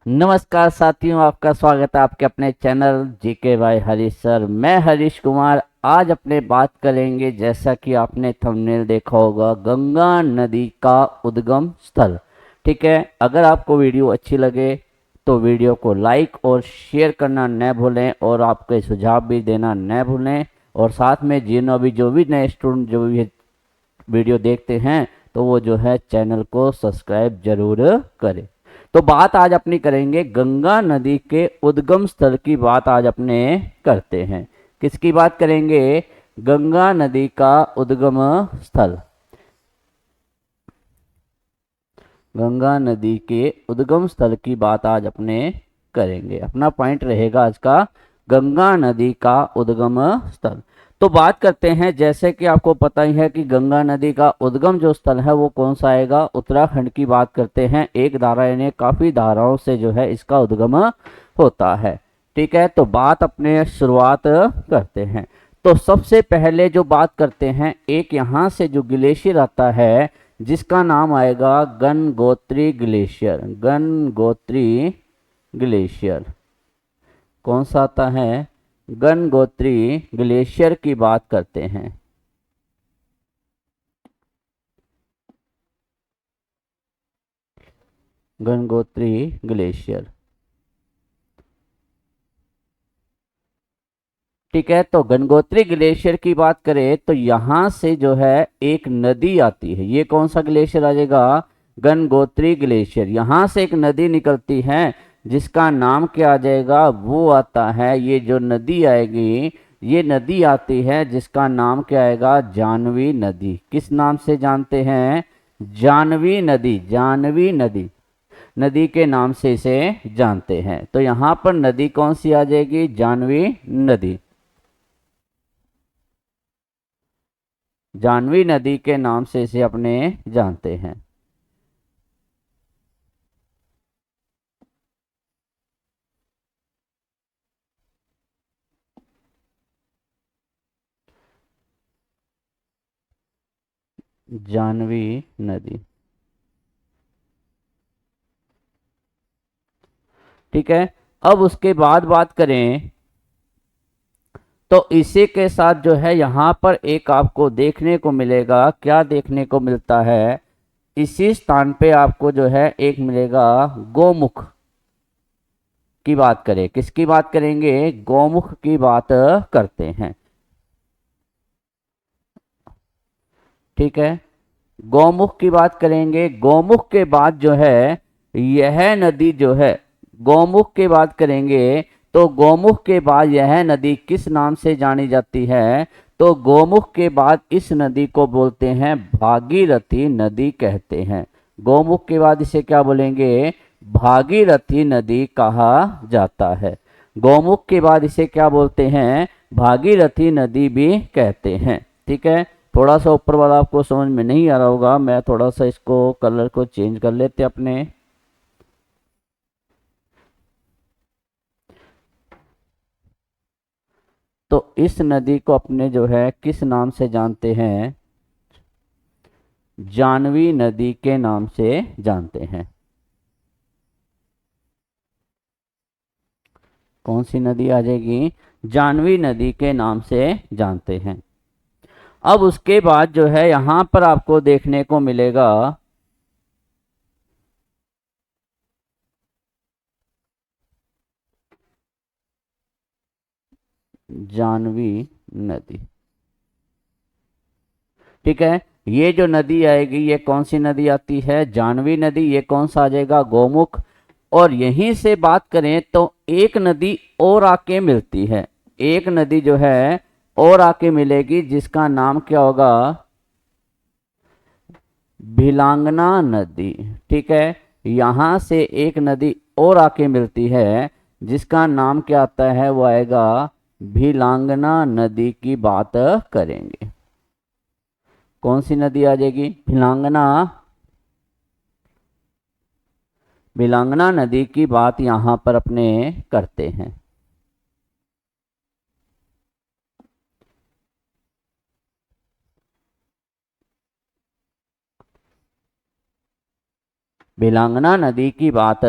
नमस्कार साथियों, आपका स्वागत है आपके अपने channel GK by Harish sir. मैं हरीश कुमार। आज अपने बात करेंगे, जैसा कि आपने थंबनेल देखा होगा, गंगा नदी का उद्गम स्थल। ठीक है, अगर आपको वीडियो अच्छी लगे तो वीडियो को लाइक और शेयर करना न भूलें और आपके सुझाव भी देना न भूलें। और साथ में जो भी नए स्टूडेंट जो भी वीडियो देखते हैं तो वो जो है चैनल को सब्सक्राइब जरूर करें। तो बात आज अपनी करेंगे गंगा नदी के उद्गम स्थल की बात आज अपने करते हैं। किसकी बात करेंगे? गंगा नदी का उद्गम स्थल। गंगा नदी के उद्गम स्थल की बात आज अपने करेंगे। अपना पॉइंट रहेगा आज का गंगा नदी का उद्गम स्थल। तो बात करते हैं, जैसे कि आपको पता ही है कि गंगा नदी का उद्गम जो स्थल है वो कौन सा आएगा, उत्तराखंड की बात करते हैं। एक धारा यानी काफी धाराओं से जो है इसका उद्गम होता है। ठीक है, तो बात अपने शुरुआत करते हैं। तो सबसे पहले जो बात करते हैं, एक यहाँ से जो ग्लेशियर आता है जिसका नाम आएगा गंगोत्री ग्लेशियर। गंगोत्री ग्लेशियर कौन सा आता है? गंगोत्री ग्लेशियर की बात करते हैं। गंगोत्री ग्लेशियर। ठीक है, तो गंगोत्री ग्लेशियर की बात करें तो यहां से जो है एक नदी आती है। ये कौन सा ग्लेशियर आ जाएगा? गंगोत्री ग्लेशियर। यहां से एक नदी निकलती है जिसका नाम क्या आ जाएगा? वो आता है, ये जो नदी आएगी, ये नदी आती है जिसका नाम क्या आएगा? जानवी नदी। किस नाम से जानते हैं? जानवी नदी। जानवी नदी, नदी के नाम से इसे जानते हैं। तो यहां पर नदी कौन सी आ जाएगी? जानवी नदी। जानवी नदी के नाम से इसे अपने जानते हैं। जानवी नदी। ठीक है, अब उसके बाद बात करें तो इसी के साथ जो है यहाँ पर एक आपको देखने को मिलेगा। क्या देखने को मिलता है? इसी स्थान पे आपको जो है एक मिलेगा गौमुख। की बात करें, किसकी बात करेंगे? गौमुख की बात करते हैं। ठीक है, गौमुख की बात करेंगे। गौमुख के बाद जो है यह नदी जो है, गौमुख की बात करेंगे तो गौमुख के बाद यह नदी किस नाम से जानी जाती है? तो गौमुख के बाद इस नदी को बोलते हैं भागीरथी नदी कहते हैं। गौमुख के बाद इसे क्या बोलेंगे? भागीरथी नदी कहा जाता है। गौमुख के बाद इसे क्या बोलते हैं? भागीरथी नदी भी कहते हैं। ठीक है, थोड़ा सा ऊपर वाला आपको समझ में नहीं आ रहा होगा, मैं थोड़ा सा इसको कलर को चेंज कर लेते अपने। तो इस नदी को अपने जो है किस नाम से जानते हैं? जानवी नदी के नाम से जानते हैं। कौन सी नदी आ जाएगी? जानवी नदी के नाम से जानते हैं। अब उसके बाद जो है यहां पर आपको देखने को मिलेगा जानवी नदी। ठीक है, ये जो नदी आएगी ये कौन सी नदी आती है? जानवी नदी। ये कौन सा आ जाएगा? गौमुख। और यहीं से बात करें तो एक नदी और आके मिलती है। एक नदी जो है और आके मिलेगी जिसका नाम क्या होगा? भिलांगना नदी। ठीक है, यहां से एक नदी और आके मिलती है जिसका नाम क्या आता है? वो आएगा भिलांगना नदी की बात करेंगे। कौन सी नदी आ जाएगी? भिलांगना। भिलांगना नदी की बात यहां पर अपने करते हैं। भिलांगना नदी की बात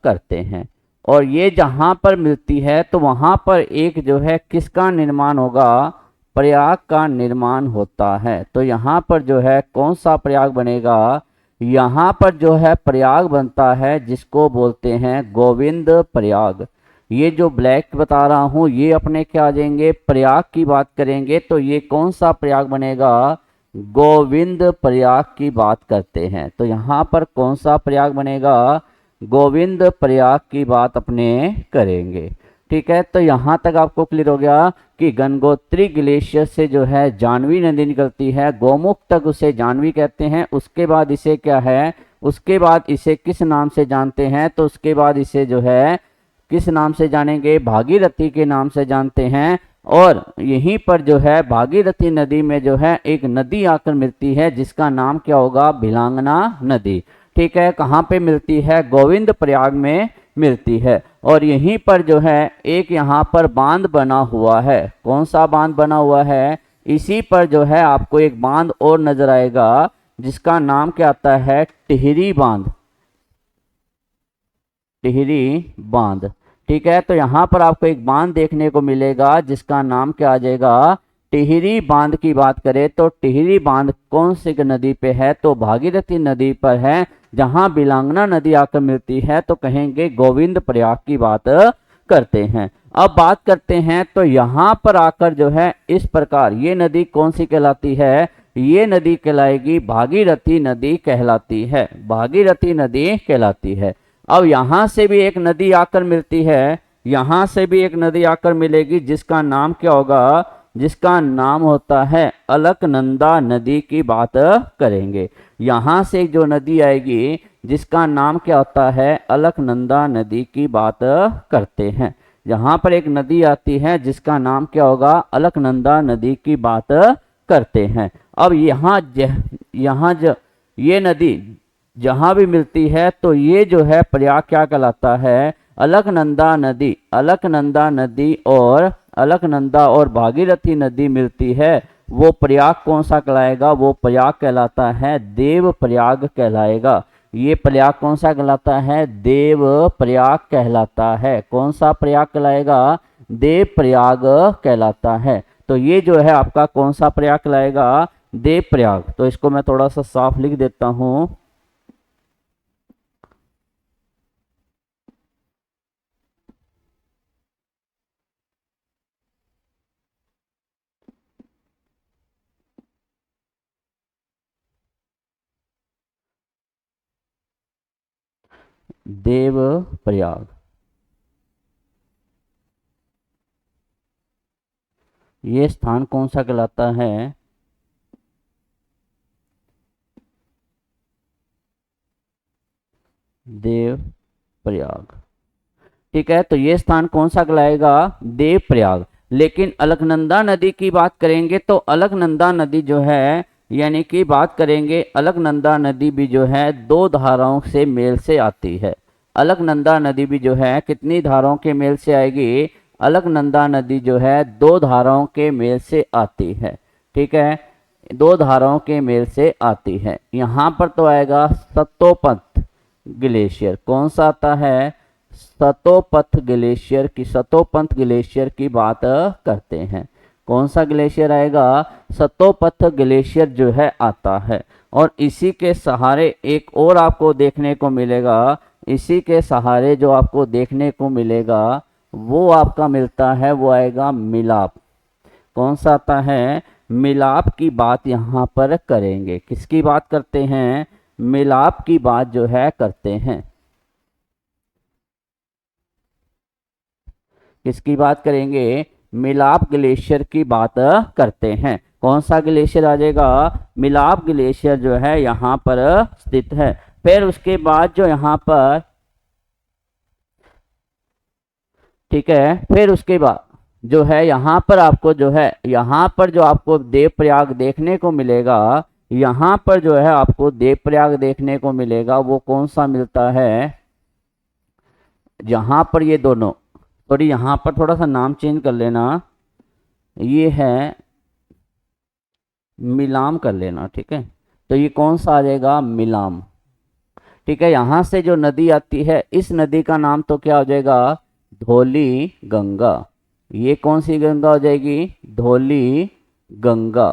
करते हैं। और ये जहां पर मिलती है तो वहां पर एक जो है किसका निर्माण होगा, प्रयाग का निर्माण होता है। तो यहाँ पर जो है कौन सा प्रयाग बनेगा, यहाँ पर जो है प्रयाग बनता है जिसको बोलते हैं गोविंद प्रयाग। ये जो ब्लैक बता रहा हूं ये अपने क्या आ जाएंगे, प्रयाग की बात करेंगे तो ये कौन सा प्रयाग बनेगा, गोविंद प्रयाग की बात करते हैं। तो यहाँ पर कौन सा प्रयाग बनेगा, गोविंद प्रयाग की बात अपने करेंगे। ठीक है, तो यहाँ तक आपको क्लियर हो गया कि गंगोत्री ग्लेशियर से जो है जानवी नदी निकलती है, गोमुख तक उसे जानवी कहते हैं। उसके बाद इसे क्या है, उसके बाद इसे किस नाम से जानते हैं, तो उसके बाद इसे जो है किस नाम से जानेंगे, भागीरथी के नाम से जानते हैं। और यहीं पर जो है भागीरथी नदी में जो है एक नदी आकर मिलती है जिसका नाम क्या होगा, भिलांगना नदी। ठीक है, कहाँ पे मिलती है, गोविंद प्रयाग में मिलती है। और यहीं पर जो है एक यहाँ पर बांध बना हुआ है, कौन सा बांध बना हुआ है, इसी पर जो है आपको एक बांध और नजर आएगा जिसका नाम क्या आता है, टिहरी बांध, टिहरी बांध। ठीक है, तो यहाँ पर आपको एक बांध देखने को मिलेगा जिसका नाम क्या आ जाएगा, टिहरी बांध की बात करें तो टिहरी बांध कौन सी नदी पे है, तो भागीरथी नदी पर है जहां बिलांगना नदी आकर मिलती है। तो कहेंगे गोविंद प्रयाग की बात करते हैं। अब बात करते हैं तो यहाँ पर आकर जो है इस प्रकार ये नदी कौन सी कहलाती है, ये नदी कहलाएगी भागीरथी नदी कहलाती है, भागीरथी नदी कहलाती है। अब यहाँ से भी एक नदी आकर मिलती है, यहाँ से भी एक नदी आकर मिलेगी जिसका नाम क्या होगा, जिसका नाम होता है अलकनंदा नदी की बात करेंगे। यहाँ से जो नदी आएगी जिसका नाम क्या होता है, अलकनंदा नदी की बात करते हैं। यहाँ पर एक नदी आती है जिसका नाम क्या होगा, अलकनंदा नदी की बात करते हैं। अब यहाँ ये नदी जहां भी मिलती है तो ये जो है प्रयाग क्या कहलाता है, अलकनंदा नदी। अलकनंदा नदी और अलकनंदा और भागीरथी नदी मिलती है, वो प्रयाग कौन सा कहलाएगा, वो प्रयाग कहलाता है देव प्रयाग कहलाएगा। ये प्रयाग कौन सा कहलाता है, देव प्रयाग कहलाता है। कौन सा प्रयाग कहलाएगा, देव प्रयाग कहलाता है। तो ये जो है आपका कौन सा प्रयाग कहलाएगा, देव प्रयाग। तो इसको मैं थोड़ा सा साफ लिख देता हूं, देव प्रयाग। ये स्थान कौन सा कहलाता है, देव प्रयाग। ठीक है, तो ये स्थान कौन सा कहलाएगा, देव प्रयाग। लेकिन अलकनंदा नदी की बात करेंगे तो अलकनंदा नदी जो है, यानी कि बात करेंगे अलकनंदा नदी भी जो है दो धाराओं से मेल से आती है। अलकनंदा नदी भी जो है कितनी धाराओं के मेल से आएगी, अलकनंदा नदी जो है दो धाराओं के मेल से आती है। ठीक है, दो धाराओं के मेल से आती है। यहाँ पर तो आएगा सतोपंथ ग्लेशियर। कौन सा आता है, सतोपथ ग्लेशियर की, सतोपंथ ग्लेशियर की बात करते हैं। कौन सा ग्लेशियर आएगा, सतोपथ ग्लेशियर जो है आता है। और इसी के सहारे एक और आपको देखने को मिलेगा, इसी के सहारे जो आपको देखने को मिलेगा वो आपका मिलता है, वो आएगा मिलाप। कौन सा आता है, मिलाप की बात यहाँ पर करेंगे। किसकी बात करते हैं, मिलाप की बात जो है करते हैं। किसकी बात करेंगे, मिलाप ग्लेशियर की बात करते हैं। कौन सा ग्लेशियर आ जाएगा, मिलाप ग्लेशियर जो है यहाँ पर स्थित है। फिर उसके बाद जो यहाँ पर, ठीक है, फिर उसके बाद जो है यहाँ पर आपको जो है, यहाँ पर जो आपको देवप्रयाग देखने को मिलेगा, यहाँ पर जो है आपको देवप्रयाग देखने को मिलेगा वो कौन सा मिलता है, जहाँ पर ये दोनों, सॉरी यहाँ पर थोड़ा सा नाम चेंज कर लेना, ये है मिलाम कर लेना। ठीक है, तो ये कौन सा आ जाएगा, मिलाम। ठीक है, यहां से जो नदी आती है इस नदी का नाम तो क्या हो जाएगा, धौली गंगा। ये कौन सी गंगा हो जाएगी, धौली गंगा।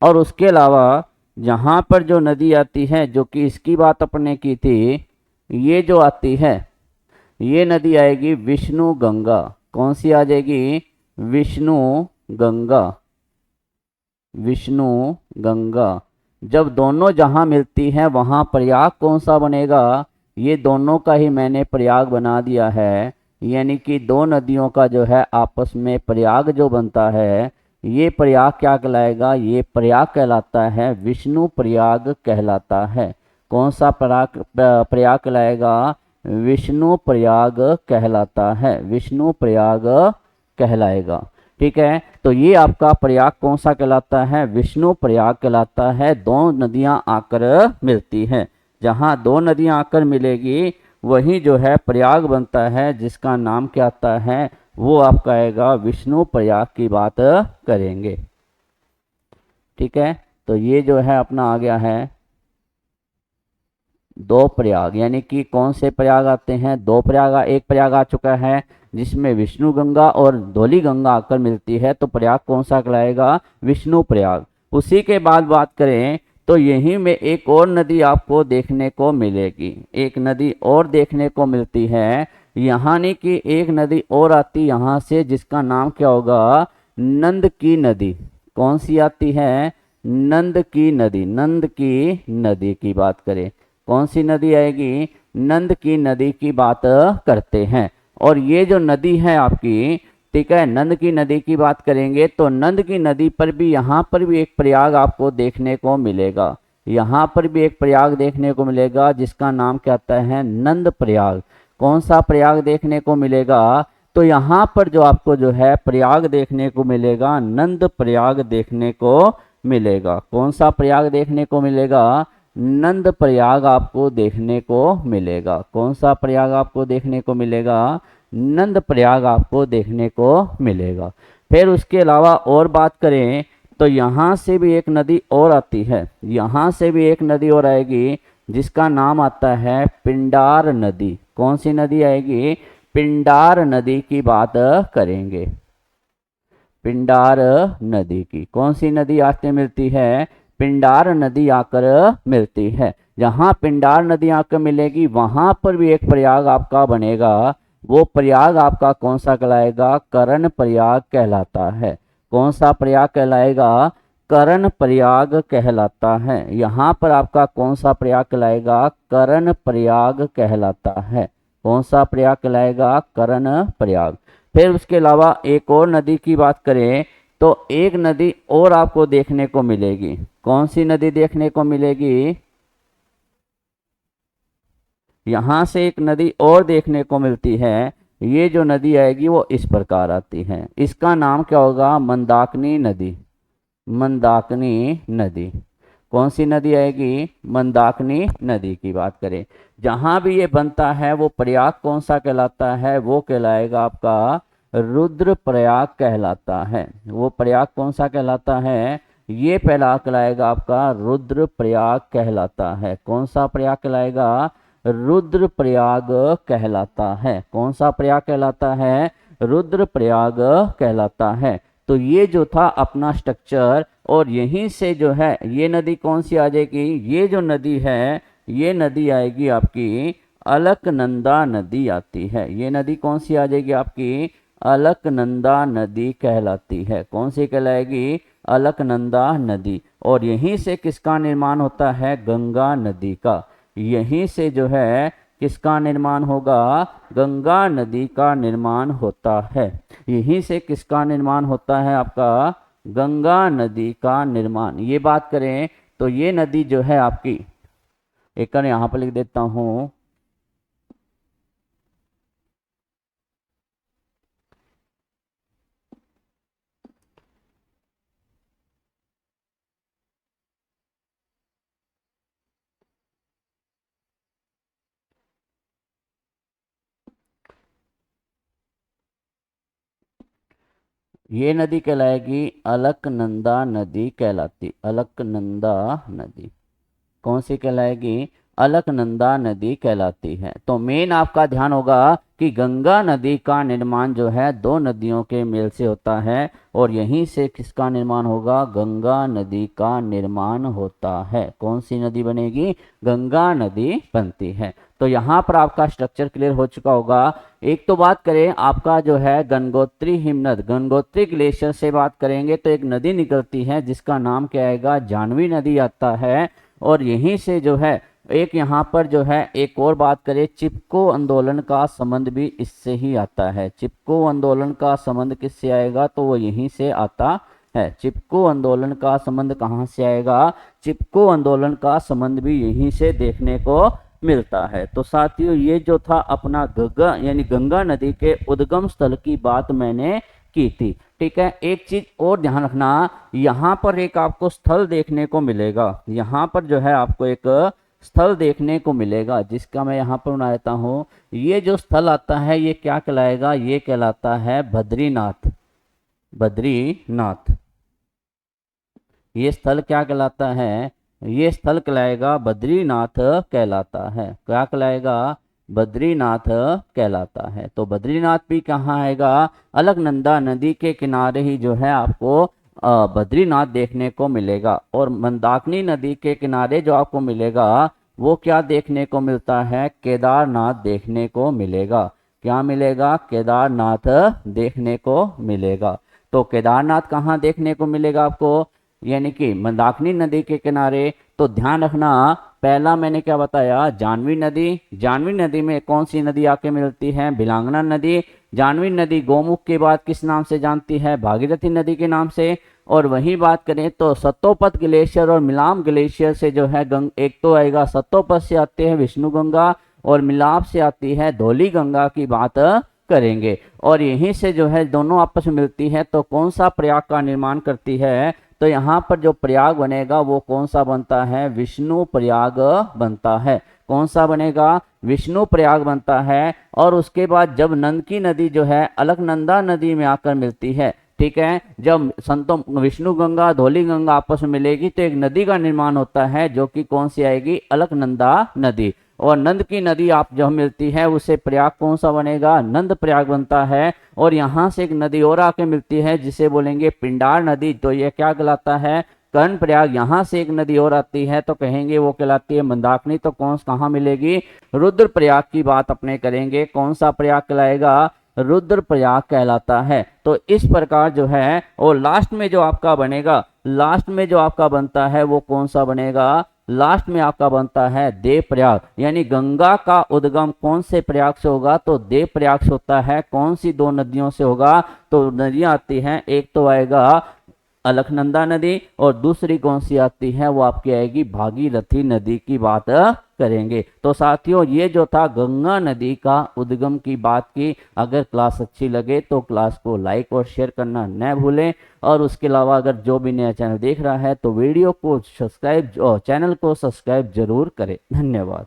और उसके अलावा जहां पर जो नदी आती है, जो कि इसकी बात अपने की थी, ये जो आती है ये नदी आएगी विष्णु गंगा। कौन सी आ जाएगी, विष्णु गंगा, विष्णु गंगा। जब दोनों जहां मिलती हैं वहां प्रयाग कौन सा बनेगा, ये दोनों का ही मैंने प्रयाग बना दिया है। यानी कि दो नदियों का जो है आपस में प्रयाग जो बनता है, ये प्रयाग क्या कहलाएगा, ये प्रयाग कहलाता है, विष्णु प्रयाग कहलाता है। कौन सा प्रयाग प्रयाग कहलाएगा, विष्णु प्रयाग कहलाता है, विष्णु प्रयाग कहलाएगा। ठीक है, तो ये आपका प्रयाग कौन सा कहलाता है, विष्णु प्रयाग कहलाता है। दो नदियां आकर मिलती हैं, जहां दो नदियां आकर मिलेगी वही जो है प्रयाग बनता है, जिसका नाम क्या आता है, वो आपका आएगा विष्णु प्रयाग की बात करेंगे। ठीक है, तो ये जो है अपना आ गया है दो प्रयाग। यानी कि कौन से प्रयाग आते हैं, दो प्रयाग, एक प्रयाग आ चुका है जिसमें विष्णु गंगा और धौली गंगा आकर मिलती है, तो प्रयाग कौन सा कहलाएगा, विष्णु प्रयाग। उसी के बाद बात करें तो यहीं में एक और नदी आपको देखने को मिलेगी, एक नदी और देखने को मिलती है। यहाँ नहीं कि एक नदी और आती यहाँ से, जिसका नाम क्या होगा, नंद की नदी। कौन सी आती है, नंद की नदी, नंद की नदी की बात करें, कौन सी नदी आएगी, नंद की नदी की बात करते हैं। और ये जो नदी है आपकी, ठीक है, नंद की नदी की बात करेंगे तो नंद की नदी पर भी, यहाँ पर भी एक प्रयाग आपको देखने को मिलेगा, यहाँ पर भी एक प्रयाग देखने को मिलेगा, जिसका नाम क्या आता है, नंद प्रयाग। कौन सा प्रयाग देखने को मिलेगा, तो यहाँ पर जो आपको जो है प्रयाग देखने को मिलेगा, नंद प्रयाग देखने को मिलेगा। कौन सा प्रयाग देखने को मिलेगा, नंद प्रयाग आपको देखने को मिलेगा। कौन सा प्रयाग आपको देखने को मिलेगा, नंद प्रयाग आपको देखने को मिलेगा। फिर उसके अलावा और बात करें तो यहाँ से भी एक नदी और आती है, यहाँ से भी एक नदी और आएगी, जिसका नाम आता है पिंडार नदी। कौन सी नदी आएगी, पिंडार नदी की बात करेंगे, पिंडार नदी की। कौन सी नदी आके मिलती है, पिंडार नदी आकर मिलती है। जहां पिंडार नदी आकर मिलेगी वहां पर भी एक प्रयाग आपका बनेगा, वो प्रयाग आपका कौन सा कहलाएगा, करण प्रयाग कहलाता है। कौन सा प्रयाग कहलाएगा, करण प्रयाग कहलाता है। यहाँ पर आपका कौन सा प्रयाग कहलाएगा, करण प्रयाग कहलाता है। कौन सा प्रयाग कहलाएगा, करण प्रयाग। फिर उसके अलावा एक और नदी की बात करें तो एक नदी और आपको देखने को मिलेगी। कौन सी नदी देखने को मिलेगी, यहां से एक नदी और देखने को मिलती है। ये जो नदी आएगी वो इस प्रकार आती है, इसका नाम क्या होगा, मंदाकिनी नदी, मंदाकिनी नदी। कौन सी नदी आएगी, मंदाकिनी नदी की बात करें। जहां भी ये बनता है वो प्रयाग कौन सा कहलाता है, वो कहलाएगा आपका रुद्र प्रयाग कहलाता है। वो प्रयाग कौन सा कहलाता है, ये पहला कहलाएगा आपका रुद्र प्रयाग कहलाता है। कौन सा प्रयाग कहलाएगा, रुद्र प्रयाग कहलाता है। कौन सा प्रयाग कहलाता है, रुद्र प्रयाग कहलाता है। तो ये जो था अपना स्ट्रक्चर, और यहीं से जो है ये नदी कौन सी आ जाएगी, ये जो नदी है ये नदी आएगी आपकी अलकनंदा नदी आती है। ये नदी कौन सी आ जाएगी आपकी, अलकनंदा नदी कहलाती है। कौन सी कहलाएगी, अलकनंदा नदी। और यहीं से किसका निर्माण होता है, गंगा नदी का। यहीं से जो है किसका निर्माण होगा, गंगा नदी का निर्माण होता है। यहीं से किसका निर्माण होता है, आपका गंगा नदी का निर्माण। ये बात करें तो ये नदी जो है आपकी, एक यहाँ पर लिख देता हूं, ये नदी कहलाएगी अलकनंदा नदी कहलाती, अलकनंदा नदी। कौन सी कहलाएगी, अलकनंदा नदी कहलाती है। तो मेन आपका ध्यान होगा कि गंगा नदी का निर्माण जो है दो नदियों के मेल से होता है और यहीं से किसका निर्माण होगा, गंगा नदी का निर्माण होता है। कौन सी नदी बनेगी, गंगा नदी बनती है। तो यहाँ पर आपका स्ट्रक्चर क्लियर हो चुका होगा। एक तो बात करें आपका जो है गंगोत्री हिमनद, गंगोत्री ग्लेशियर से बात करेंगे तो एक नदी निकलती है जिसका नाम क्या आएगा, जाह्नवी नदी आता है। और यहीं से जो है एक यहाँ पर जो है एक और बात करें, चिपको आंदोलन का संबंध भी इससे ही आता है। चिपको आंदोलन का संबंध किससे आएगा, तो वो यहीं से आता है। चिपको आंदोलन का संबंध कहाँ से आएगा, चिपको आंदोलन का संबंध भी यहीं से देखने को मिलता है। तो साथियों ये जो था अपना गंगा यानी गंगा नदी के उद्गम स्थल की बात मैंने की थी। ठीक है, एक चीज और ध्यान रखना, यहाँ पर एक आपको स्थल देखने को मिलेगा, यहाँ पर जो है आपको एक स्थल देखने को मिलेगा जिसका मैं यहाँ पर बना देता हूँ। ये जो स्थल आता है ये क्या कहलाएगा, ये कहलाता है बद्रीनाथ। बद्रीनाथ ये स्थल क्या कहलाता है, ये स्थल कहलाएगा बद्रीनाथ कहलाता है। क्या कहलाएगा, बद्रीनाथ कहलाता है। तो बद्रीनाथ भी कहाँ आएगा, अलकनंदा नदी के किनारे ही जो है आपको बद्रीनाथ देखने को मिलेगा। और मंदाकिनी नदी के किनारे जो आपको मिलेगा वो क्या देखने को मिलता है, केदारनाथ देखने को मिलेगा। क्या मिलेगा, केदारनाथ देखने को मिलेगा। तो केदारनाथ कहाँ देखने को मिलेगा आपको, यानी कि मंदाकिनी नदी के किनारे। तो ध्यान रखना, पहला मैंने क्या बताया, जाह्नवी नदी। जाह्नवी नदी में कौन सी नदी आके मिलती है, भिलांगना नदी। जाह्नवी नदी गौमुख के बाद किस नाम से जानती है, भागीरथी नदी के नाम से। और वही बात करें तो सतोपत ग्लेशियर और मिलाप ग्लेशियर से जो है एक तो आएगा, सतोपत से आते हैं विष्णु गंगा और मिलाप से आती है धौली गंगा की बात करेंगे। और यहीं से जो है दोनों आपस में मिलती है तो कौन सा प्रयाग का निर्माण करती है, तो यहाँ पर जो प्रयाग बनेगा वो कौन सा बनता है, विष्णु प्रयाग बनता है। कौन सा बनेगा, विष्णु प्रयाग बनता है। और उसके बाद जब नंद की नदी जो है अलकनंदा नदी में आकर मिलती है, ठीक है, जब संतों विष्णु गंगा धौली गंगा आपस में मिलेगी तो एक नदी का निर्माण होता है जो कि कौन सी आएगी, अलकनंदा नदी। और नंद की नदी आप जब मिलती है उससे प्रयाग कौन सा बनेगा, नंद प्रयाग बनता है। और यहाँ से एक नदी और आके मिलती है जिसे बोलेंगे पिंडार नदी, तो यह क्या कहलाता है, कर्ण प्रयाग। यहाँ से एक नदी और आती है तो कहेंगे वो कहलाती है मंदाकिनी। तो कौन कहाँ मिलेगी, रुद्र प्रयाग की बात अपने करेंगे। कौन सा प्रयाग कहलाएगा, रुद्र प्रयाग कहलाता है। तो इस प्रकार जो है, और लास्ट में जो आपका बनेगा, लास्ट में जो आपका बनता है वो कौन सा बनेगा, लास्ट में आपका बनता है देव प्रयाग। यानी गंगा का उद्गम कौन से प्रयाग से होगा, तो देव प्रयाग से होता है। कौन सी दो नदियों से होगा, तो नदियां आती हैं, एक तो आएगा अलकनंदा नदी और दूसरी कौन सी आती है, वो आपकी आएगी भागीरथी नदी की बात करेंगे। तो साथियों ये जो था गंगा नदी का उद्गम की बात की। अगर क्लास अच्छी लगे तो क्लास को लाइक और शेयर करना न भूलें। और उसके अलावा अगर जो भी नया चैनल देख रहा है तो वीडियो को सब्सक्राइब और चैनल को सब्सक्राइब जरूर करें। धन्यवाद।